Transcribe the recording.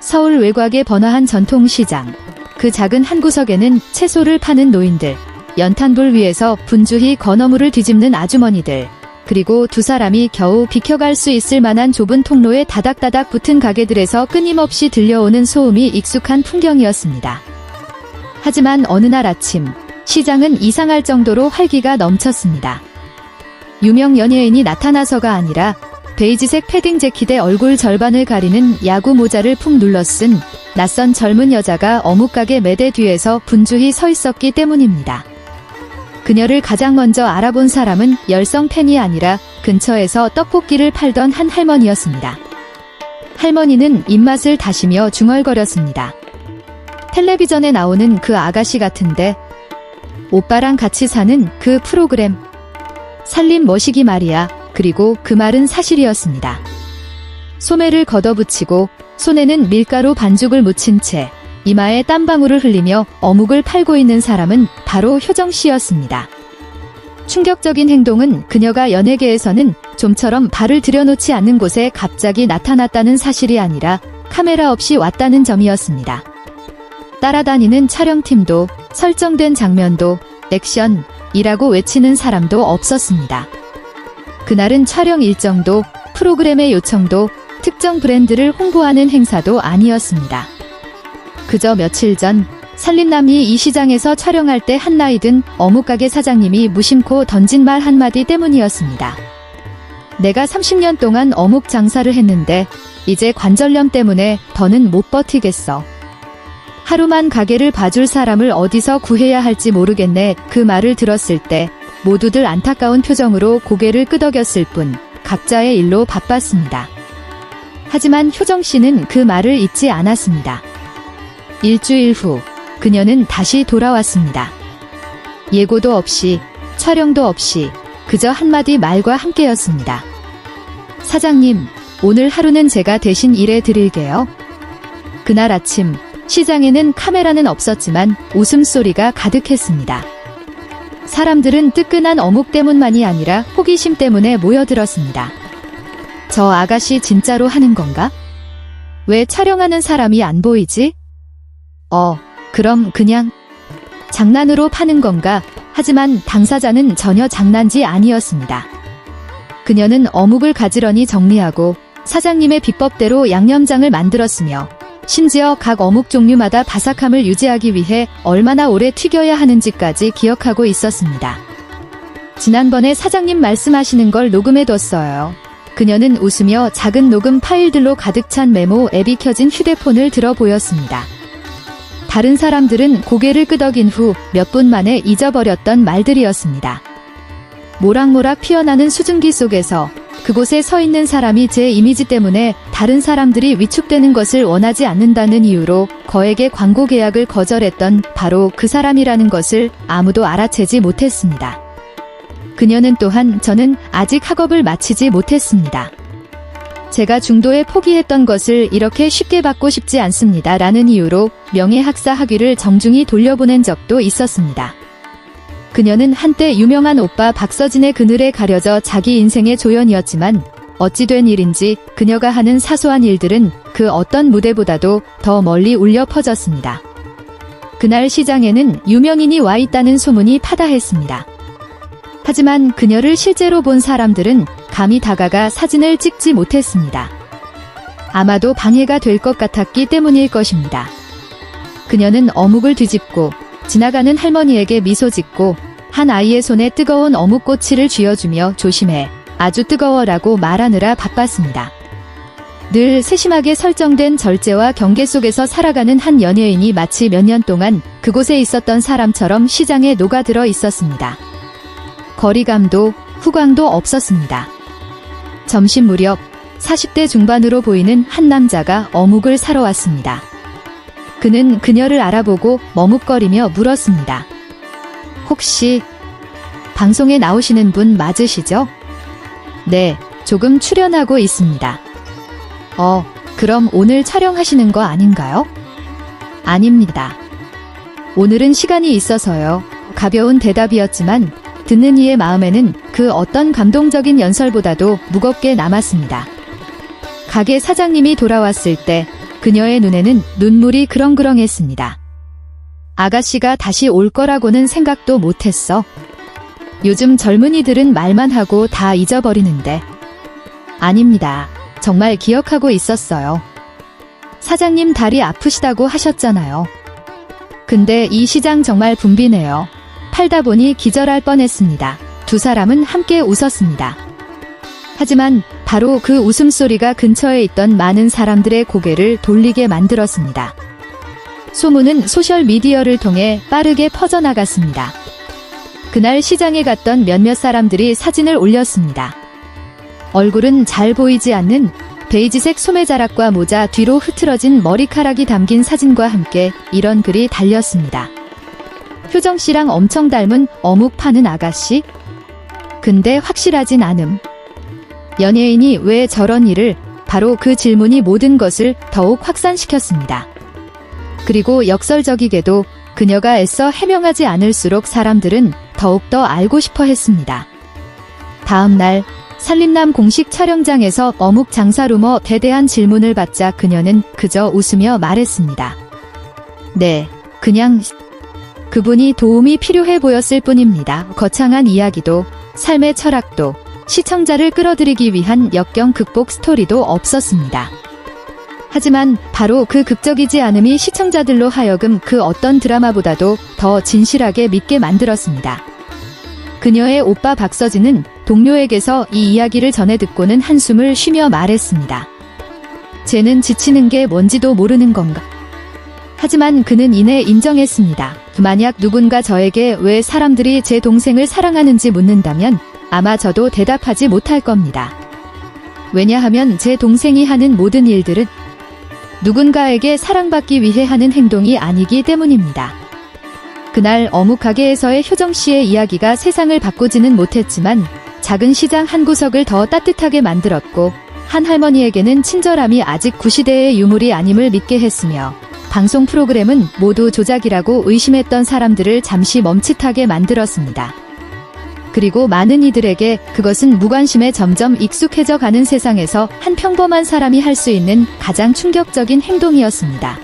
서울 외곽에 번화한 전통시장. 그 작은 한 구석에는 채소를 파는 노인들, 연탄불 위에서 분주히 건어물을 뒤집는 아주머니들, 그리고 두 사람이 겨우 비켜갈 수 있을 만한 좁은 통로에 다닥다닥 붙은 가게들에서 끊임없이 들려오는 소음이 익숙한 풍경이었습니다. 하지만 어느 날 아침, 시장은 이상할 정도로 활기가 넘쳤습니다. 유명 연예인이 나타나서가 아니라 베이지색 패딩 재킷에 얼굴 절반을 가리는 야구 모자를 푹 눌러 쓴 낯선 젊은 여자가 어묵가게 매대 뒤에서 분주히 서 있었기 때문입니다. 그녀를 가장 먼저 알아본 사람은 열성 팬이 아니라 근처에서 떡볶이를 팔던 한 할머니였습니다. 할머니는 입맛을 다시며 중얼거렸습니다. 텔레비전에 나오는 그 아가씨 같은데, 오빠랑 같이 사는 그 프로그램. 살림 머시기 말이야. 그리고 그 말은 사실이었습니다. 소매를 걷어붙이고 손에는 밀가루 반죽을 묻힌 채 이마에 땀방울을 흘리며 어묵을 팔고 있는 사람은 바로 효정씨였습니다. 충격적인 행동은 그녀가 연예계에서는 좀처럼 발을 들여놓지 않는 곳에 갑자기 나타났다는 사실이 아니라 카메라 없이 왔다는 점이었습니다. 따라다니는 촬영팀도 설정된 장면도 액션이라고 외치는 사람도 없었습니다. 그날은 촬영 일정도 프로그램의 요청도 특정 브랜드를 홍보하는 행사도 아니었습니다. 그저 며칠 전 살림남이 이 시장에서 촬영할 때 한 나이 든 어묵가게 사장님이 무심코 던진 말 한마디 때문이었습니다. 내가 30년 동안 어묵 장사를 했는데 이제 관절염 때문에 더는 못 버티겠어. 하루만 가게를 봐줄 사람을 어디서 구해야 할지 모르겠네. 그 말을 들었을 때 모두들 안타까운 표정으로 고개를 끄덕였을 뿐 각자의 일로 바빴습니다. 하지만 효정씨는 그 말을 잊지 않았습니다. 일주일 후 그녀는 다시 돌아왔습니다. 예고도 없이 촬영도 없이 그저 한마디 말과 함께였습니다. 사장님, 오늘 하루는 제가 대신 일해 드릴게요. 그날 아침 시장에는 카메라는 없었지만 웃음소리가 가득했습니다. 사람들은 뜨끈한 어묵 때문만이 아니라 호기심 때문에 모여들었습니다. 저 아가씨 진짜로 하는 건가? 왜 촬영하는 사람이 안 보이지? 그럼 그냥 장난으로 파는 건가? 하지만 당사자는 전혀 장난지 아니었습니다. 그녀는 어묵을 가지런히 정리하고 사장님의 비법대로 양념장을 만들었으며 심지어 각 어묵 종류마다 바삭함을 유지하기 위해 얼마나 오래 튀겨야 하는지까지 기억하고 있었습니다. 지난번에 사장님 말씀하시는 걸 녹음해뒀어요. 그녀는 웃으며 작은 녹음 파일들로 가득 찬 메모 앱이 켜진 휴대폰을 들어 보였습니다. 다른 사람들은 고개를 끄덕인 후 몇 분 만에 잊어버렸던 말들이었습니다. 모락모락 피어나는 수증기 속에서 그곳에 서 있는 사람이 제 이미지 때문에 다른 사람들이 위축되는 것을 원하지 않는다는 이유로 거액의 광고 계약을 거절했던 바로 그 사람이라는 것을 아무도 알아채지 못했습니다. 그녀는 또한 저는 아직 학업을 마치지 못했습니다. 제가 중도에 포기했던 것을 이렇게 쉽게 받고 싶지 않습니다. 라는 이유로 명예학사 학위를 정중히 돌려보낸 적도 있었습니다. 그녀는 한때 유명한 오빠 박서진의 그늘에 가려져 자기 인생의 조연이었지만 어찌 된 일인지 그녀가 하는 사소한 일들은 그 어떤 무대보다도 더 멀리 울려 퍼졌습니다. 그날 시장에는 유명인이 와 있다는 소문이 파다했습니다. 하지만 그녀를 실제로 본 사람들은 감히 다가가 사진을 찍지 못했습니다. 아마도 방해가 될 것 같았기 때문일 것입니다. 그녀는 어묵을 뒤집고 지나가는 할머니에게 미소 짓고 한 아이의 손에 뜨거운 어묵꼬치를 쥐어주며 조심해, 아주 뜨거워라고 말하느라 바빴습니다. 늘 세심하게 설정된 절제와 경계 속에서 살아가는 한 연예인이 마치 몇 년 동안 그곳에 있었던 사람처럼 시장에 녹아들어 있었습니다. 거리감도 후광도 없었습니다. 점심 무렵 40대 중반으로 보이는 한 남자가 어묵을 사러 왔습니다. 그는 그녀를 알아보고 머뭇거리며 물었습니다. 혹시 방송에 나오시는 분 맞으시죠? 네, 조금 출연하고 있습니다. 그럼 오늘 촬영하시는 거 아닌가요? 아닙니다. 오늘은 시간이 있어서요. 가벼운 대답이었지만 듣는 이의 마음에는 그 어떤 감동적인 연설보다도 무겁게 남았습니다. 가게 사장님이 돌아왔을 때 그녀의 눈에는 눈물이 그렁그렁했습니다. 아가씨가 다시 올 거라고는 생각도 못했어. 요즘 젊은이들은 말만 하고 다 잊어버리는데. 아닙니다. 정말 기억하고 있었어요. 사장님 다리 아프시다고 하셨잖아요. 근데 이 시장 정말 붐비네요. 팔다 보니 기절할 뻔했습니다. 두 사람은 함께 웃었습니다. 하지만 바로 그 웃음소리가 근처에 있던 많은 사람들의 고개를 돌리게 만들었습니다. 소문은 소셜미디어를 통해 빠르게 퍼져나갔습니다. 그날 시장에 갔던 몇몇 사람들이 사진을 올렸습니다. 얼굴은 잘 보이지 않는 베이지색 소매자락과 모자, 뒤로 흐트러진 머리카락이 담긴 사진과 함께 이런 글이 달렸습니다. 효정씨랑 엄청 닮은 어묵 파는 아가씨? 근데 확실하진 않음. 연예인이 왜 저런 일을? 바로 그 질문이 모든 것을 더욱 확산시켰습니다. 그리고 역설적이게도 그녀가 애써 해명하지 않을수록 사람들은 더욱더 알고 싶어 했습니다. 다음 날 산림남 공식 촬영장에서 어묵 장사 루머에 대한 질문을 받자 그녀는 그저 웃으며 말했습니다. 네, 그냥 그분이 도움이 필요해 보였을 뿐입니다. 거창한 이야기도, 삶의 철학도, 시청자를 끌어들이기 위한 역경 극복 스토리도 없었습니다. 하지만 바로 그 극적이지 않음이 시청자들로 하여금 그 어떤 드라마보다도 더 진실하게 믿게 만들었습니다. 그녀의 오빠 박서진은 동료에게서 이 이야기를 전해 듣고는 한숨을 쉬며 말했습니다. 쟤는 지치는 게 뭔지도 모르는 건가? 하지만 그는 이내 인정했습니다. 만약 누군가 저에게 왜 사람들이 제 동생을 사랑하는지 묻는다면 아마 저도 대답하지 못할 겁니다. 왜냐하면 제 동생이 하는 모든 일들은 누군가에게 사랑받기 위해 하는 행동이 아니기 때문입니다. 그날 어묵 가게에서의 효정씨의 이야기가 세상을 바꾸지는 못했지만 작은 시장 한 구석을 더 따뜻하게 만들었고 한 할머니에게는 친절함이 아직 구시대의 유물이 아님을 믿게 했으며 방송 프로그램은 모두 조작이라고 의심했던 사람들을 잠시 멈칫하게 만들었습니다. 그리고 많은 이들에게 그것은 무관심에 점점 익숙해져 가는 세상에서 한 평범한 사람이 할 수 있는 가장 충격적인 행동이었습니다.